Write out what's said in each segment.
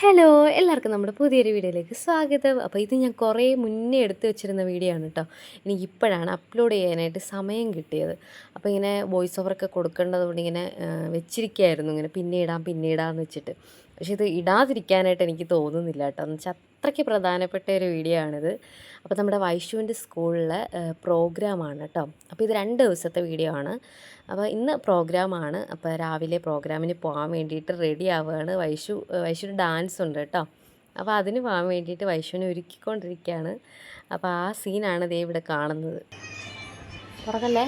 Hello എല്ലാവർക്കും നമ്മുടെ പുതിയൊരു വീഡിയോയിലേക്ക് സ്വാഗതം. അപ്പോൾ ഇത് ഞാൻ കുറേ മുന്നേ എടുത്ത് വെച്ചിരുന്ന വീഡിയോ ആണ് കേട്ടോ. എനിക്കിപ്പോഴാണ് അപ്ലോഡ് ചെയ്യാനായിട്ട് സമയം കിട്ടിയത്. അപ്പോൾ ഇങ്ങനെ വോയിസ് ഓവറൊക്കെ കൊടുക്കേണ്ടതുകൊണ്ട് ഇങ്ങനെ വെച്ചിരിക്കുകയായിരുന്നു, ഇങ്ങനെ പിന്നെ ഇടാമെന്ന് വെച്ചിട്ട്. പക്ഷേ ഇത് ഇടാതിരിക്കാനായിട്ട് എനിക്ക് തോന്നുന്നില്ല കേട്ടോ. എന്ന് വെച്ചാൽ അത്രയ്ക്ക് പ്രധാനപ്പെട്ട ഒരു വീഡിയോ ആണിത്. അപ്പോൾ നമ്മുടെ വൈഷുവിൻ്റെ സ്കൂളിലെ പ്രോഗ്രാമാണ് കേട്ടോ. അപ്പോൾ ഇത് 2 ദിവസത്തെ വീഡിയോ ആണ്. അപ്പോൾ ഇന്ന് പ്രോഗ്രാമാണ്. അപ്പോൾ രാവിലെ പ്രോഗ്രാമിന് പോകാൻ വേണ്ടിയിട്ട് റെഡി ആവുകയാണ്. വൈഷുവിന് ഡാൻസ് ഉണ്ട് കേട്ടോ. അപ്പോൾ അതിന് പോകാൻ വേണ്ടിയിട്ട് വൈഷുവിനെ ഒരുക്കിക്കൊണ്ടിരിക്കുകയാണ്. അപ്പോൾ ആ സീനാണ് ദേ ഇവിടെ കാണുന്നത്. തുറക്കല്ലേ,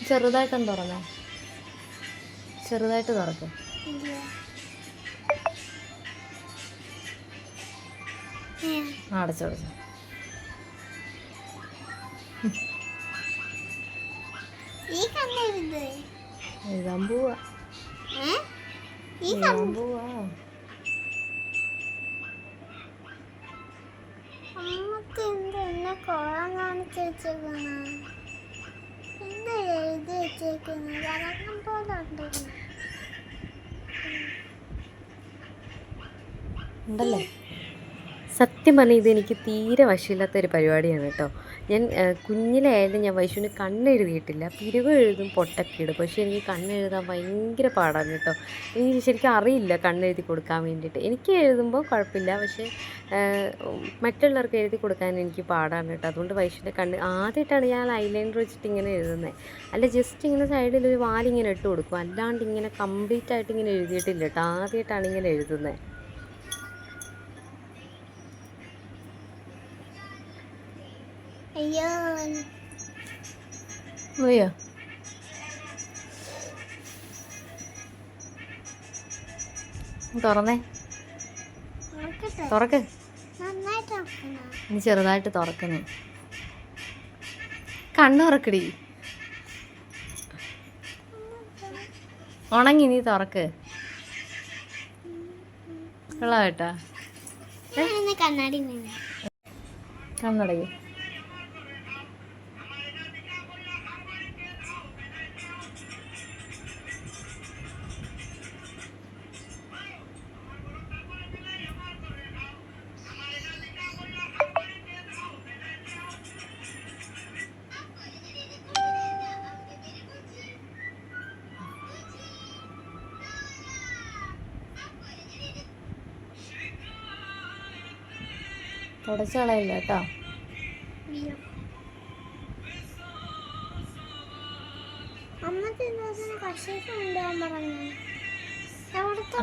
ചെറുതായിട്ടൊന്ന് തുറന്നേ, ചെറുതായിട്ട് തുറക്കും. അടച്ചടച്ചു. എഴുതാൻ പോവാ. ഉണ്ടല്ലേ. സത്യം പറഞ്ഞാൽ ഇതെനിക്ക് തീരെ വശമില്ലാത്തൊരു പരിപാടിയാണ് കേട്ടോ. ഞാൻ കുഞ്ഞിലായാലും ഞാൻ വൈഷുവിന് കണ്ണെഴുതിയിട്ടില്ല. പിരിവ് എഴുതും, പൊട്ടൊക്കെ ഇടും. പക്ഷേ എനിക്ക് കണ്ണെഴുതാൻ ഭയങ്കര പാടാണ് കേട്ടോ. എനിക്ക് ശരിക്കും അറിയില്ല കണ്ണെഴുതി കൊടുക്കാൻ വേണ്ടിയിട്ട്. എനിക്ക് എഴുതുമ്പോൾ കുഴപ്പമില്ല, പക്ഷേ മറ്റുള്ളവർക്ക് എഴുതി കൊടുക്കാൻ എനിക്ക് പാടാണ് കേട്ടോ. അതുകൊണ്ട് വൈഷുവിൻ്റെ കണ്ണ് ആദ്യമായിട്ടാണ് ഞാൻ ഐലൈനർ വെച്ചിട്ട് ഇങ്ങനെ എഴുതുന്നത്. അല്ല, ജസ്റ്റ് ഇങ്ങനെ സൈഡിലൊരു വാലിങ്ങനെ ഇട്ട് കൊടുക്കും, അല്ലാണ്ട് ഇങ്ങനെ കംപ്ലീറ്റ് ആയിട്ട് ഇങ്ങനെ എഴുതിയിട്ടില്ല കേട്ടോ. ആദ്യമായിട്ടാണ് ഇങ്ങനെ എഴുതുന്നത്. അയ്യോ അയ്യോ, തുറന്നേ, തുറക്ക്. നീ ചെറുതായിട്ട് തുറക്കുന്നേ, കണ്ണ് തുറക്കടി. ഉണങ്ങി, നീ തുറക്ക്. കൊള്ളാട്ടാ. കണ്ണടങ്ങി. തുടച്ച് കളയില്ല കേട്ടോ.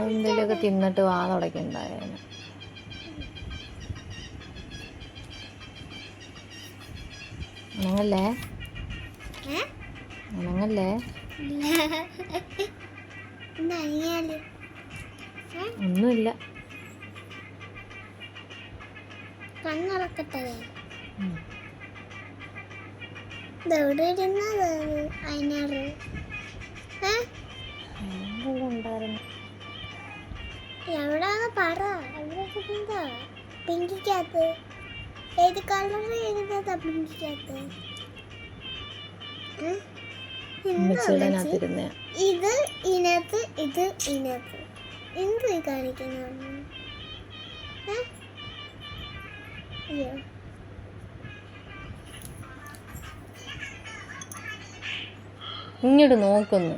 എന്തെങ്കിലുമൊക്കെ തിന്നിട്ട് വാ തുടക്കണ്ടായിരുന്നു. അനങ്ങല്ലേ, അനങ്ങല്ലേ. ഒന്നുമില്ല. കണ്ണടക്കട്ടെ. ഇതെവിടെ ഇരുന്നത് അതിനാറ് ഉണ്ടായിരുന്നു. എവിടാന്ന് പറ. എവിടെ ഇരുന്നതാ? പിങ്കിക്കകത്ത്. ഏത് കളർ എഴുതുന്നതാ പിങ്കിക്കകത്ത്? ഇത് ഇതിനകത്ത്, ഇത് ഇതിനകത്ത്. എന്ത് കാണിക്കുന്നു? അയ്യോ, ഇങ്ങോട്ട് നോക്കുന്നു.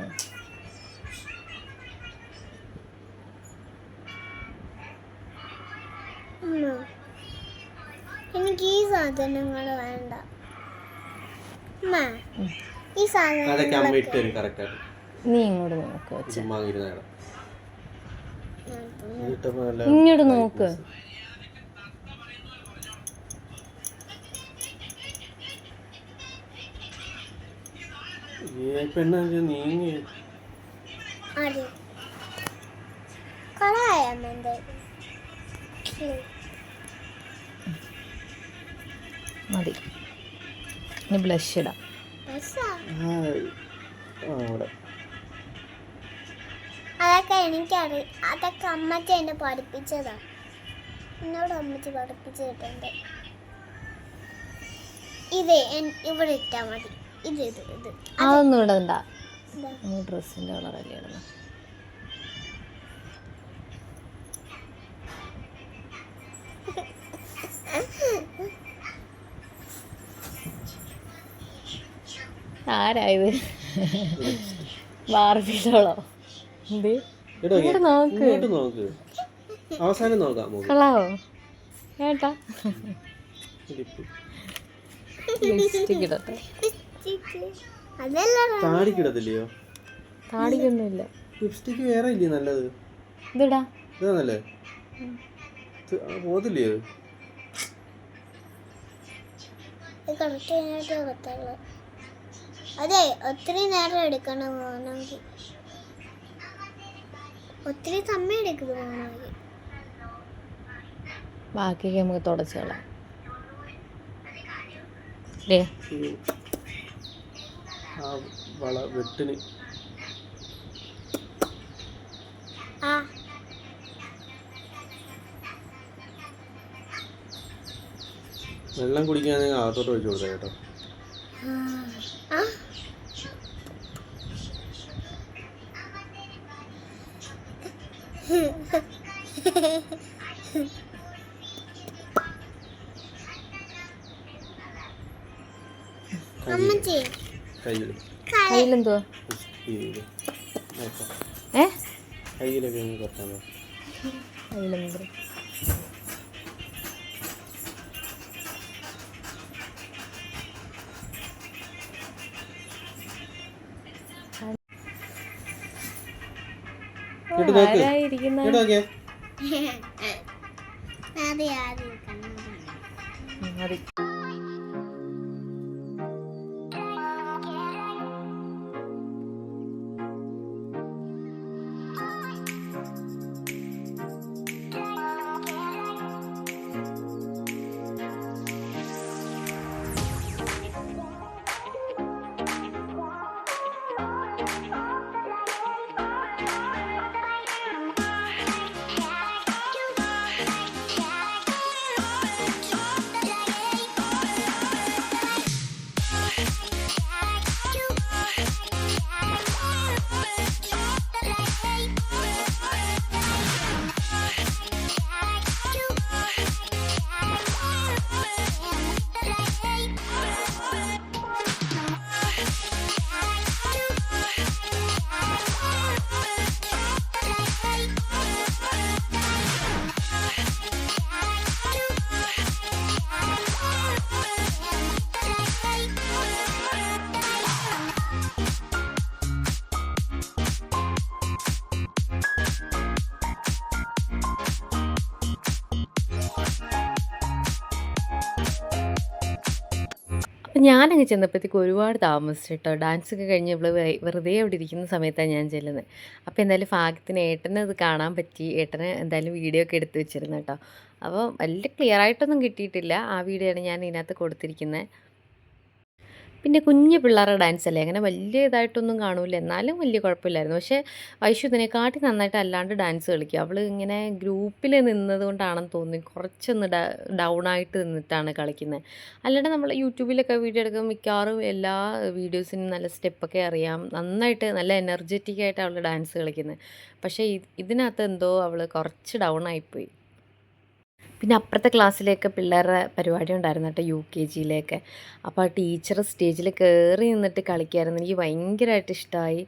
എനിക്ക് ഈ സാധനങ്ങൾ വേണ്ട. ഈ സാധനങ്ങൾ നീ ഇങ്ങോട്ട് നോക്ക്. ഇങ്ങോട്ട് നോക്ക്. മതി. ഇനി ബ്ലഷ് ഇടാം. അതൊക്കെ എനിക്കറിയാം. അതൊക്കെ അമ്മച്ചി എന്നെ പഠിപ്പിച്ചതാ. എന്നോട് അമ്മച്ചി പഠിപ്പിച്ചിട്ടുണ്ട്. ഇത് ഇവിടെ ഇട്ടാ മതി. ഇത് ഇത് ഇത് അതൊന്നും ഇടണ്ട. ഡ്രസ്സിൻ്റെ കളറല്ലേ ഇടുന്നത്. ആരായത്? ബാർബിഡോളോ? എന്ത്? ഇങ്ങോട്ട് നോക്ക്. ഇങ്ങോട്ട് നോക്ക്, അവസാനം നോക്കാം. കളാവോ ഏട്ടാ? ലിപ്സ്റ്റിക് ഇടട്ടെ. അതല്ല താടിക്കിടത്തില്ലയോ? താടിക്കൊന്നുമില്ല. ലിപ്സ്റ്റിക്ക് വേറെ ഇല്ലേ നല്ലത്? ഇതിടാ. ഇതാ നല്ലേ? പോതില്ലേ അത്? കുറച്ച് കഴിഞ്ഞിട്ട് പറ്റുള്ളൂ. അതെ, ഒത്തിരി നേരം എടുക്കണം പോകണമെങ്കിൽ, ഒത്തിരി സമയം എടുക്കുന്നു പോകണമെങ്കിൽ. ബാക്കിയൊക്കെ നമുക്ക് തുടച്ച് കളയാം. ആ വള വെട്ടിന് ആ വെള്ളം കുടിക്കാണെങ്കിൽ അകത്തോട്ട് ഒഴിച്ചു കൊടുത്തേ കേട്ടോ. ആ അമ്മച്ചി കയ്യിൽ കയ്യിലെന്തുവാ? ഏ കയ്യിലൊക്കെ കുറച്ചാൽ കയ്യിലെന്ത്? ആരായിരിക്കുന്ന? അതെ ആദ്യം മതി. അപ്പം ഞാനങ്ങ് ചെന്നപ്പോഴത്തേക്ക് ഒരുപാട് താമസിച്ചു കേട്ടോ. ഡാൻസൊക്കെ കഴിഞ്ഞ് ഇവള് വെറുതെ അവിടെ ഇരിക്കുന്ന സമയത്താണ് ഞാൻ ചെല്ലുന്നത്. അപ്പോൾ എന്തായാലും ഭാഗ്യത്തിന് ഏട്ടന് അത് കാണാൻ പറ്റി. ഏട്ടന് എന്തായാലും വീഡിയോ ഒക്കെ എടുത്ത് വെച്ചിരുന്നു കേട്ടോ. അപ്പോൾ വലിയ ക്ലിയർ ആയിട്ടൊന്നും കിട്ടിയിട്ടില്ല. ആ വീഡിയോ ആണ് ഞാൻ ഇതിനകത്ത് കൊടുത്തിരിക്കുന്നത്. പിന്നെ കുഞ്ഞു പിള്ളേരുടെ ഡാൻസ് അല്ലേ, അങ്ങനെ വലിയ ഇതായിട്ടൊന്നും കാണൂല, എന്നാലും വലിയ കുഴപ്പമില്ലായിരുന്നു. പക്ഷേ വൈഷു ഇതിനെക്കാട്ടി നന്നായിട്ട് അല്ലാണ്ട് ഡാൻസ് കളിക്കും. അവൾ ഇങ്ങനെ ഗ്രൂപ്പിൽ നിന്നത് കൊണ്ടാണെന്ന് തോന്നി കുറച്ചൊന്ന് ഡൗൺ ആയിട്ട് നിന്നിട്ടാണ് കളിക്കുന്നത്. അല്ലാണ്ട് നമ്മൾ യൂട്യൂബിലൊക്കെ വീഡിയോ എടുക്കുമ്പോൾ മിക്കവാറും എല്ലാ വീഡിയോസിനും നല്ല സ്റ്റെപ്പൊക്കെ അറിയാം, നന്നായിട്ട് നല്ല എനർജറ്റിക് ആയിട്ട് അവൾ ഡാൻസ് കളിക്കുന്നത്. പക്ഷേ ഇതിനകത്ത് എന്തോ അവൾ കുറച്ച് ഡൗൺ ആയിപ്പോയി. പിന്നെ അപ്പുറത്തെ ക്ലാസ്സിലേക്ക് പിള്ളേരുടെ പരിപാടി ഉണ്ടായിരുന്നു കേട്ടോ, UKG-യിലേക്ക്. അപ്പോൾ ആ ടീച്ചർ സ്റ്റേജിൽ കയറി നിന്നിട്ട് കളിക്കുമായിരുന്നു. എനിക്ക് ഭയങ്കരമായിട്ട് ഇഷ്ടമായി.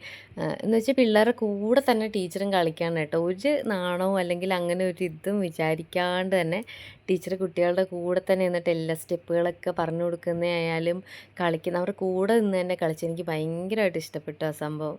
എന്ന് വെച്ചാൽ പിള്ളേരുടെ കൂടെ തന്നെ ടീച്ചറും കളിക്കാണ് കേട്ടോ. ഒരു നാണവും അല്ലെങ്കിൽ അങ്ങനെ ഒരു ഇതും വിചാരിക്കാണ്ട് തന്നെ ടീച്ചർ കുട്ടികളുടെ കൂടെ തന്നെ നിന്നിട്ട് എല്ലാ സ്റ്റെപ്പുകളൊക്കെ പറഞ്ഞു കൊടുക്കുന്നതായാലും കളിക്കുന്ന അവരുടെ കൂടെ നിന്ന് തന്നെ കളിച്ച് എനിക്ക് ഭയങ്കരമായിട്ട് ഇഷ്ടപ്പെട്ടു ആ സംഭവം.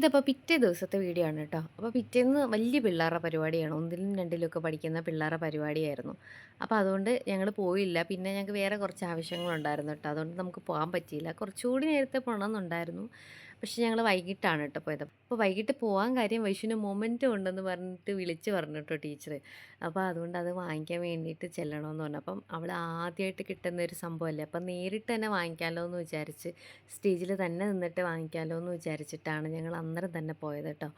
ഇതപ്പോൾ പിറ്റേ ദിവസത്തെ വീഡിയോ ആണ് കേട്ടോ. അപ്പോൾ പിറ്റേന്ന് വലിയ പിള്ളേരുടെ പരിപാടിയാണ്. 1ലും 2ലും ഒക്കെ പഠിക്കുന്ന പിള്ളേരുടെ പരിപാടിയായിരുന്നു. അപ്പോൾ അതുകൊണ്ട് ഞങ്ങൾ പോയില്ല. പിന്നെ ഞങ്ങൾക്ക് വേറെ കുറച്ച് ആവശ്യങ്ങളുണ്ടായിരുന്നു കേട്ടോ. അതുകൊണ്ട് നമുക്ക് പോകാൻ പറ്റിയില്ല. കുറച്ചുകൂടി നേരത്തെ പോകണമെന്നുണ്ടായിരുന്നു. പക്ഷേ ഞങ്ങൾ വൈകിട്ടാണ് കേട്ടോ പോയത്. അപ്പോൾ വൈകിട്ട് പോകാൻ കാര്യം വൈശുവിന് മൊമെൻറ്റോ ഉണ്ടെന്ന് പറഞ്ഞിട്ട് വിളിച്ച് പറഞ്ഞു കേട്ടോ ടീച്ചർ. അപ്പോൾ അതുകൊണ്ട് അത് വാങ്ങിക്കാൻ വേണ്ടിയിട്ട് ചെല്ലണമെന്ന് പറഞ്ഞു. അപ്പം അവൾ ആദ്യമായിട്ട് കിട്ടുന്ന ഒരു സംഭവമല്ലേ. അപ്പം നേരിട്ട് തന്നെ വാങ്ങിക്കാമല്ലോ എന്ന് വിചാരിച്ച് സ്റ്റേജിൽ തന്നെ നിന്നിട്ട് വാങ്ങിക്കാമല്ലോ എന്ന് വിചാരിച്ചിട്ടാണ് ഞങ്ങൾ അന്നേരം തന്നെ പോയത് കേട്ടോ.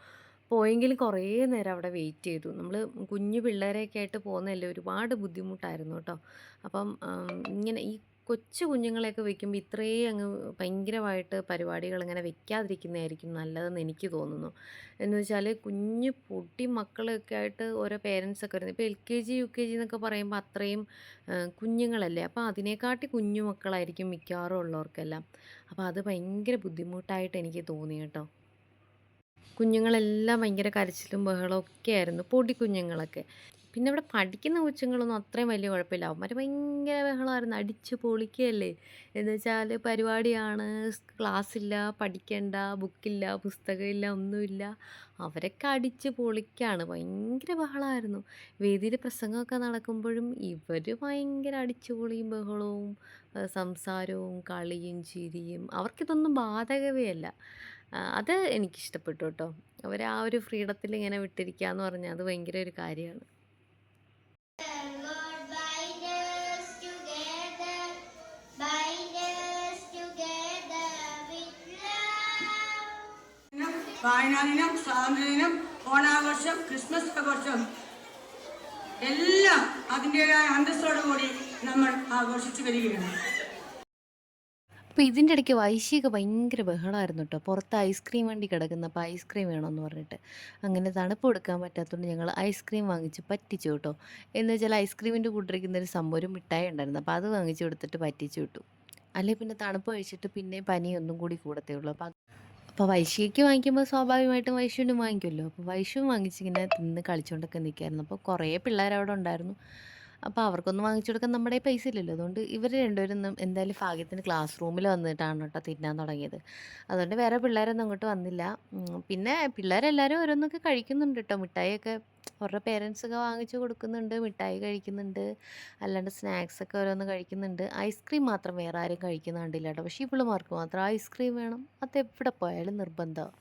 പോയെങ്കിലും കുറേ നേരം അവിടെ വെയിറ്റ് ചെയ്തു. നമ്മൾ കുഞ്ഞു പിള്ളേരെയൊക്കെ ആയിട്ട് പോകുന്നതല്ലേ, ഒരുപാട് ബുദ്ധിമുട്ടായിരുന്നു കേട്ടോ. അപ്പം ഇങ്ങനെ ഈ കൊച്ചു കുഞ്ഞുങ്ങളെയൊക്കെ വെക്കുമ്പോൾ ഇത്രയും അങ്ങ് ഭയങ്കരമായിട്ട് പരിപാടികൾ ഇങ്ങനെ വെക്കാതിരിക്കുന്നതായിരിക്കും നല്ലതെന്ന് എനിക്ക് തോന്നുന്നു. എന്ന് വെച്ചാൽ കുഞ്ഞു പൊടി മക്കളൊക്കെ ആയിട്ട് ഓരോ പേരൻസൊക്കെ വരുന്നത്. ഇപ്പോൾ LKG UKG എന്നൊക്കെ പറയുമ്പോൾ അത്രയും കുഞ്ഞുങ്ങളല്ലേ. അപ്പോൾ അതിനെക്കാട്ടി കുഞ്ഞു മക്കളായിരിക്കും മിക്കവാറും ഉള്ളവർക്കെല്ലാം. അപ്പോൾ അത് ഭയങ്കര ബുദ്ധിമുട്ടായിട്ട് എനിക്ക് തോന്നി കേട്ടോ. കുഞ്ഞുങ്ങളെല്ലാം ഭയങ്കര കരച്ചിലും ബഹളവും ഒക്കെ ആയിരുന്നു, പൊടി കുഞ്ഞുങ്ങളൊക്കെ. പിന്നെ ഇവിടെ പഠിക്കുന്ന കൊച്ചുങ്ങളൊന്നും അത്രയും വലിയ കുഴപ്പമില്ല. അവന്മാർ ഭയങ്കര ബഹളമായിരുന്നു, അടിച്ച് പൊളിക്കുകയല്ലേ. എന്ന് വെച്ചാൽ പരിപാടിയാണ്, ക്ലാസ്സില്ല, പഠിക്കണ്ട, ബുക്കില്ല, പുസ്തകമില്ല, ഒന്നുമില്ല. അവരൊക്കെ അടിച്ച് പൊളിക്കുകയാണ്, ഭയങ്കര ബഹളമായിരുന്നു. വേദിയിൽ പ്രസംഗമൊക്കെ നടക്കുമ്പോഴും ഇവർ ഭയങ്കര അടിച്ച് പൊളിയും ബഹളവും സംസാരവും കളിയും ചിരിയും. അവർക്കിതൊന്നും ബാധകമേ അല്ല. അത് എനിക്കിഷ്ടപ്പെട്ടു കേട്ടോ. അവർ ആ ഒരു ഫ്രീഡത്തിൽ ഇങ്ങനെ വിട്ടിരിക്കുക എന്ന് പറഞ്ഞാൽ അത് ഭയങ്കര ഒരു കാര്യമാണ്. God bind us together, bind us together with love. വായനാ ദിനം, സ്വാതന്ത്ര്യദിനം, ഓണാഘോഷം, ക്രിസ്മസ് ആഘോഷം എല്ലാം അതിൻ്റെതായ അന്തസ്സോടുകൂടി നമ്മൾ ആഘോഷിച്ചു വരികയാണ്. അപ്പോൾ ഇതിൻ്റെ ഇടയ്ക്ക് വൈശിയൊക്കെ ഭയങ്കര ബഹളമായിരുന്നു കേട്ടോ. പുറത്ത് ഐസ്ക്രീം വണ്ടി കിടക്കുന്നപ്പോൾ ഐസ്ക്രീം വേണമെന്ന് പറഞ്ഞിട്ട്. അങ്ങനെ തണുപ്പ് കൊടുക്കാൻ പറ്റാത്തതുകൊണ്ട് ഞങ്ങൾ ഐസ്ക്രീം വാങ്ങിച്ച് പറ്റിച്ചു കേട്ടോ. എന്ന് വെച്ചാൽ ഐസ്ക്രീമിൻ്റെ കൂട്ടിരിക്കുന്നൊരു സംഭവം, ഒരു മിഠായി ഉണ്ടായിരുന്നു. അപ്പോൾ അത് വാങ്ങിച്ച് കൊടുത്തിട്ട് പറ്റിച്ചു വിട്ടു. അല്ലെങ്കിൽ പിന്നെ തണുപ്പ് കഴിച്ചിട്ട് പിന്നെ പനി ഒന്നും കൂടി കൂടത്തേ ഉള്ളൂ. അപ്പോൾ വൈശിക്ക് വാങ്ങിക്കുമ്പോൾ സ്വാഭാവികമായിട്ടും വൈശുവിനും വാങ്ങിക്കുമല്ലോ. അപ്പോൾ വൈശുവും വാങ്ങിച്ചിങ്ങനെ തിന്ന് കളിച്ചുകൊണ്ടൊക്കെ നിൽക്കുകയായിരുന്നു. അപ്പോൾ കുറേ പിള്ളേരവിടെ ഉണ്ടായിരുന്നു. അപ്പോൾ അവർക്കൊന്നും വാങ്ങിച്ചു കൊടുക്കാൻ നമ്മുടെ പൈസ ഇല്ലല്ലോ. അതുകൊണ്ട് ഇവർ രണ്ടുപേരും എന്തായാലും ഭാഗ്യത്തിന് ക്ലാസ് റൂമിൽ വന്നിട്ടാണ് കേട്ടോ തിന്നാൻ തുടങ്ങിയത്. അതുകൊണ്ട് വേറെ പിള്ളേരൊന്നും അങ്ങോട്ട് വന്നില്ല. പിന്നെ പിള്ളേരെല്ലാവരും ഓരോന്നൊക്കെ കഴിക്കുന്നുണ്ട് കേട്ടോ. മിഠായിയൊക്കെ അവരുടെ പേരൻസൊക്കെ വാങ്ങിച്ചു കൊടുക്കുന്നുണ്ട്, മിഠായി കഴിക്കുന്നുണ്ട്, അല്ലാണ്ട് സ്നാക്സൊക്കെ ഓരോന്ന് കഴിക്കുന്നുണ്ട്. ഐസ്ക്രീം മാത്രം വേറെ ആരും കഴിക്കുന്ന കണ്ടില്ല കേട്ടോ. പക്ഷേ ഇവളുമാർക്ക് മാത്രം ഐസ്ക്രീം വേണം, അതെവിടെ പോയാലും നിർബന്ധമാണ്.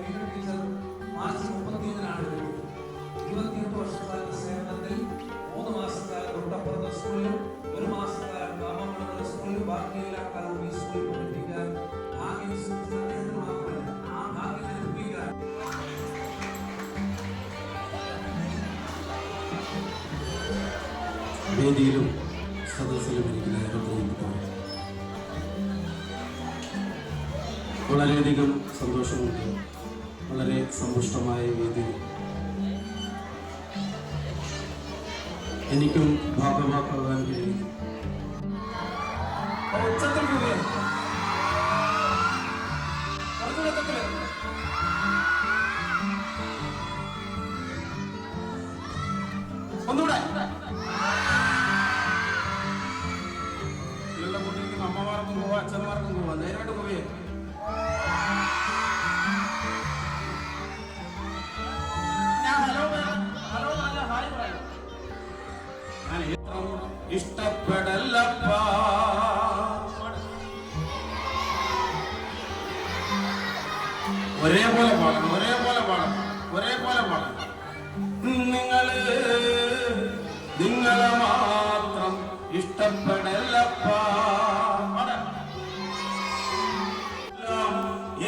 വീണ്ടും ടീച്ചർ മാർച്ച് 31 28 വർഷക്കാലത്തെ സേവനത്തിൽ 3 മാസക്കാലം തൊട്ടപ്പുറത്തെ സ്കൂളിലും 1 മാസക്കാലം മാമംഗലത്തെ സ്കൂളിലും ബാക്കി എല്ലാ കാലവും ഈ സ്കൂളിൽ പഠിപ്പിക്കാൻ ഭാഗ്യം സിദ്ധിച്ച അദ്ദേഹത്തിന് മാത്രമല്ല ആ ഭാഗ്യം ലഭിക്കാൻ വേദിയിലും സദസ്സിലും എനിക്ക് നേതൃത്വം വളരെയധികം സന്തോഷമുണ്ട്. വളരെ സമ്പുഷ്ടമായ വേദി എനിക്കും ഭാഗമാക്കാൻ കഴിയും. ഒന്നുകൂടെ ഇതെല്ലാം കൊണ്ടിരിക്കുന്ന അമ്മമാർക്കും പോവാ, അച്ഛന്മാർക്കും പോവാ, നേരിട്ട് പോവേ. ഇഷ്ടപ്പെടല്ലപ്പാ ഒരേപോലെ പാടണം, ഒരേപോലെ പാടണം, ഒരേപോലെ പാടണം. നിങ്ങളെ മാത്രം ഇഷ്ടപ്പെടല്ലപ്പാ.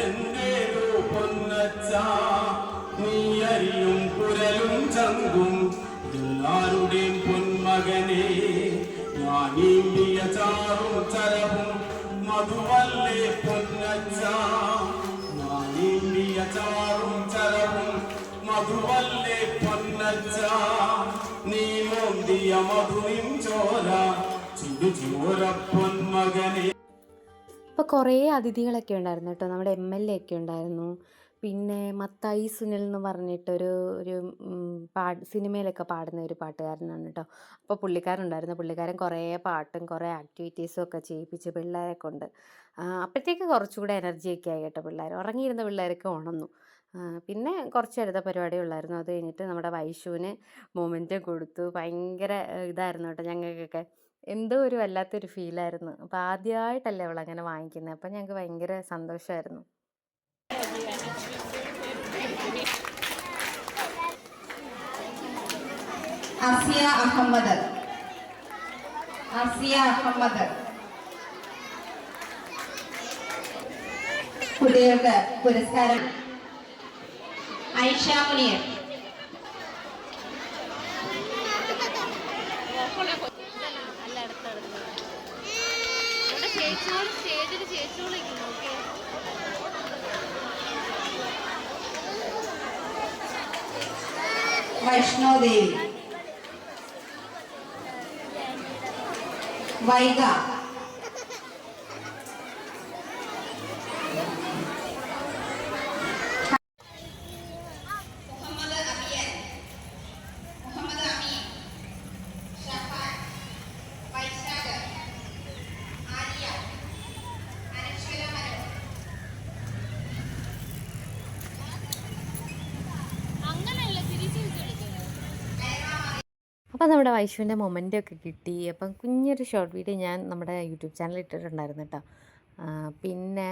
എന്റേതു പൊന്നച്ച നീ അരിയും കുരലും ചങ്കും എല്ലാരുടെയും പൊന്മകനെ ഞാൻ ഈമ്പിയ ചാറും ചരവും മധുവല്ലേ പൊന്നച്ച ഞാൻ ഈമ്പിയ ചാറും ചരവും മധുവല്ലേ പൊന്നച്ച നീ മോന്തിയ മധുവിൻ ചോര ചുടുചോര പൊന്മകനെ. അപ്പോൾ കുറേ അതിഥികളൊക്കെ ഉണ്ടായിരുന്നു കേട്ടോ. നമ്മുടെ MLA ഒക്കെ ഉണ്ടായിരുന്നു. പിന്നെ മത്തായി സുനിൽ എന്ന് പറഞ്ഞിട്ടൊരു ഒരു സിനിമയിലൊക്കെ പാടുന്ന ഒരു പാട്ടുകാരനാണ് കേട്ടോ. അപ്പോൾ പുള്ളിക്കാരനുണ്ടായിരുന്നു. പുള്ളിക്കാരൻ കുറേ പാട്ടും കുറേ ആക്ടിവിറ്റീസും ഒക്കെ ചെയ്യിപ്പിച്ച് പിള്ളേരെ കൊണ്ട്. അപ്പോഴത്തേക്ക് കുറച്ചുകൂടെ എനർജിയൊക്കെ ആയി കേട്ടോ. ഉറങ്ങിയിരുന്ന പിള്ളേരൊക്കെ ഉണർന്നു. പിന്നെ കുറച്ച് നേരത്തെ പരിപാടിയേ ഉള്ളായിരുന്നു. അത് കഴിഞ്ഞിട്ട് നമ്മുടെ വൈഷുവിന് മൊമെൻ്റ് കൊടുത്തു. ഭയങ്കര ഇതായിരുന്നു കേട്ടോ ഞങ്ങൾക്കൊക്കെ. എന്തോ ഒരു വല്ലാത്തൊരു ഫീലായിരുന്നു. അപ്പോൾ ആദ്യമായിട്ടല്ലേ അവളങ്ങനെ വാങ്ങിക്കുന്നത്. അപ്പം ഞങ്ങൾക്ക് ഭയങ്കര സന്തോഷമായിരുന്നു. അസിയ അഹമ്മദ് കുട്ടികൾക്ക് പുരസ്കാരം. ഐഷ മുനിയർ, വൈഷ്ണോദേവി, വൈഗ, അപ്പോൾ നമ്മുടെ വൈഷുവിൻ്റെ മൊമെൻ്റൊക്കെ കിട്ടി. അപ്പം കുഞ്ഞൊരു ഷോർട്ട് വീഡിയോ ഞാൻ നമ്മുടെ യൂട്യൂബ് ചാനലിൽ ഇട്ടിട്ടുണ്ടായിരുന്നു കേട്ടോ. പിന്നെ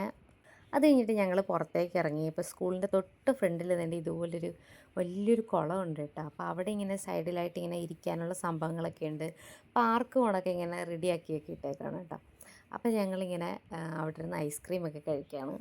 അത് കഴിഞ്ഞിട്ട് ഞങ്ങൾ പുറത്തേക്ക് ഇറങ്ങി. ഇപ്പോൾ സ്കൂളിൻ്റെ തൊട്ട് ഫ്രണ്ടിൽ തന്നെ ഇതുപോലൊരു വലിയൊരു കുളമുണ്ട് കേട്ടോ. അപ്പോൾ അവിടെ ഇങ്ങനെ സൈഡിലായിട്ട് ഇങ്ങനെ ഇരിക്കാനുള്ള സംഭവങ്ങളൊക്കെ ഉണ്ട്. പാർക്ക് കണക്കെ ഇങ്ങനെ റെഡിയാക്കിയൊക്കെ ഇട്ടേക്കാണ് കേട്ടോ. അപ്പോൾ ഞങ്ങളിങ്ങനെ അവിടെ നിന്ന് ഐസ്ക്രീമൊക്കെ കഴിക്കുകയാണ്.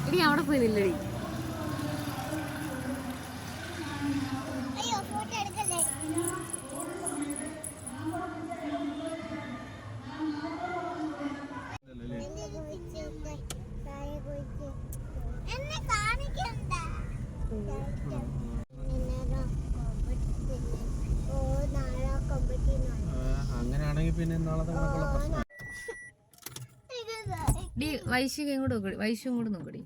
ഇനി അവിടെ പോയി നില്ലടി. അയ്യോ ഫോട്ടോ എടുക്കല്ലേ. എന്നെ കാണിക്കണ്ട. അങ്ങനെയാണെങ്കിൽ പിന്നെ നാളെ പ്രശ്നം. വൈശു ഇങ്ങോട്ട് നോക്കടി, വൈശു ഇങ്ങോട്ട് നോക്കടി.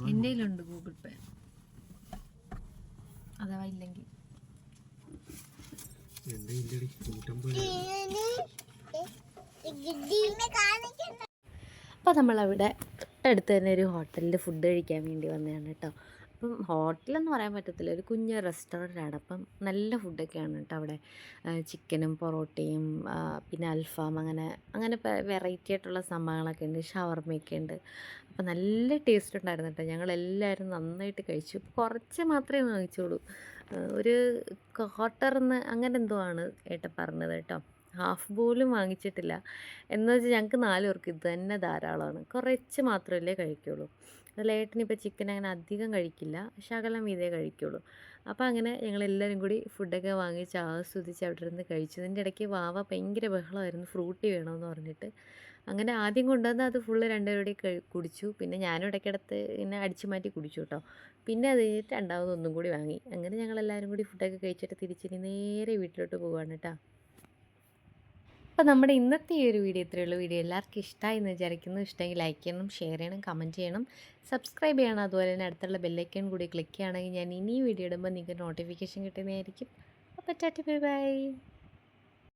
എൻ്റെ കയ്യിലുണ്ട് ഗൂഗിൾ പേ, അഥവാ ഇല്ലെങ്കിൽ എൻ്റെ ഇല്ലടി 150 കാണിക്കണ്ട. അപ്പോൾ നമ്മളവിടെ തൊട്ടടുത്ത് തന്നെ ഒരു ഹോട്ടലിൽ ഫുഡ് കഴിക്കാൻ വേണ്ടി വന്നതാണ് കേട്ടോ. അപ്പം ഹോട്ടലെന്ന് പറയാൻ പറ്റത്തില്ല, ഒരു കുഞ്ഞ് റെസ്റ്റോറൻ്റാണ്. അപ്പം നല്ല ഫുഡൊക്കെയാണ് കേട്ടോ അവിടെ. ചിക്കനും പൊറോട്ടയും പിന്നെ അൽഫാം അങ്ങനെ വെറൈറ്റി ആയിട്ടുള്ള സംഭവങ്ങളൊക്കെ ഉണ്ട്. ഷവർമ്മയൊക്കെ ഉണ്ട്. അപ്പം നല്ല ടേസ്റ്റ് ഉണ്ടായിരുന്നു കേട്ടോ. ഞങ്ങളെല്ലാവരും നന്നായിട്ട് കഴിച്ചു. കുറച്ച് മാത്രമേ വാങ്ങിച്ചുള്ളൂ. ഒരു ക്വാർട്ടറിന്ന് അങ്ങനെ എന്തോ ആണ് ഏട്ടൻ പറഞ്ഞത് കേട്ടോ. ഹാഫ് പോലും വാങ്ങിച്ചിട്ടില്ല. എന്ന് വെച്ചാൽ ഞങ്ങൾക്ക് 4 പേർക്ക് ഇത് തന്നെ ധാരാളമാണ്. കുറച്ച് മാത്രമല്ലേ കഴിക്കുള്ളൂ. അതിൽ ഏട്ടനിപ്പോൾ ചിക്കൻ അങ്ങനെ അധികം കഴിക്കില്ല, ശകലം ഇതേ കഴിക്കുള്ളൂ. അപ്പോൾ അങ്ങനെ ഞങ്ങളെല്ലാവരും കൂടി ഫുഡൊക്കെ വാങ്ങിച്ച് ആസ്വദിച്ച് അവിടെ ഇരുന്ന് കഴിച്ചു. ഇതിൻ്റെ ഇടയ്ക്ക് വാവ ഭയങ്കര ബഹളമായിരുന്നു, ഫ്രൂട്ടി വേണമെന്ന് പറഞ്ഞിട്ട്. അങ്ങനെ ആദ്യം കൊണ്ടുവന്ന് അത് ഫുള്ള് 2 പേരും കൂടി കുടിച്ചു. പിന്നെ ഞാനും ഇടയ്ക്കിടത്ത് ഇങ്ങനെ അടിച്ചു മാറ്റി കുടിച്ചു കേട്ടോ. പിന്നെ അത് കഴിഞ്ഞിട്ട് രണ്ടാമത് ഒന്നും കൂടി വാങ്ങി. അങ്ങനെ ഞങ്ങളെല്ലാവരും കൂടി ഫുഡൊക്കെ കഴിച്ചിട്ട് തിരിച്ചിനി നേരെ വീട്ടിലോട്ട് പോവുകയാണ് കേട്ടോ. അപ്പോൾ നമ്മുടെ ഇന്നത്തെ ഈ ഒരു വീഡിയോ ഇത്രയേ ഉള്ളൂ. വീഡിയോ എല്ലാവർക്കും ഇഷ്ടമായി എന്ന് വിചാരിക്കുന്നു. ഇഷ്ടമെങ്കിൽ ലൈക്ക് ചെയ്യണം, ഷെയർ ചെയ്യണം, കമൻറ്റ് ചെയ്യണം, സബ്സ്ക്രൈബ് ചെയ്യണം. അതുപോലെ തന്നെ അടുത്തുള്ള ബെല്ലൈക്കൺ കൂടി ക്ലിക്ക് ചെയ്യുകയാണെങ്കിൽ ഞാൻ ഇനി വീഡിയോ ഇടുമ്പോൾ നിങ്ങൾക്ക് നോട്ടിഫിക്കേഷൻ കിട്ടുന്നതായിരിക്കും. അപ്പോൾ ടാറ്റ ബൈ ബൈ.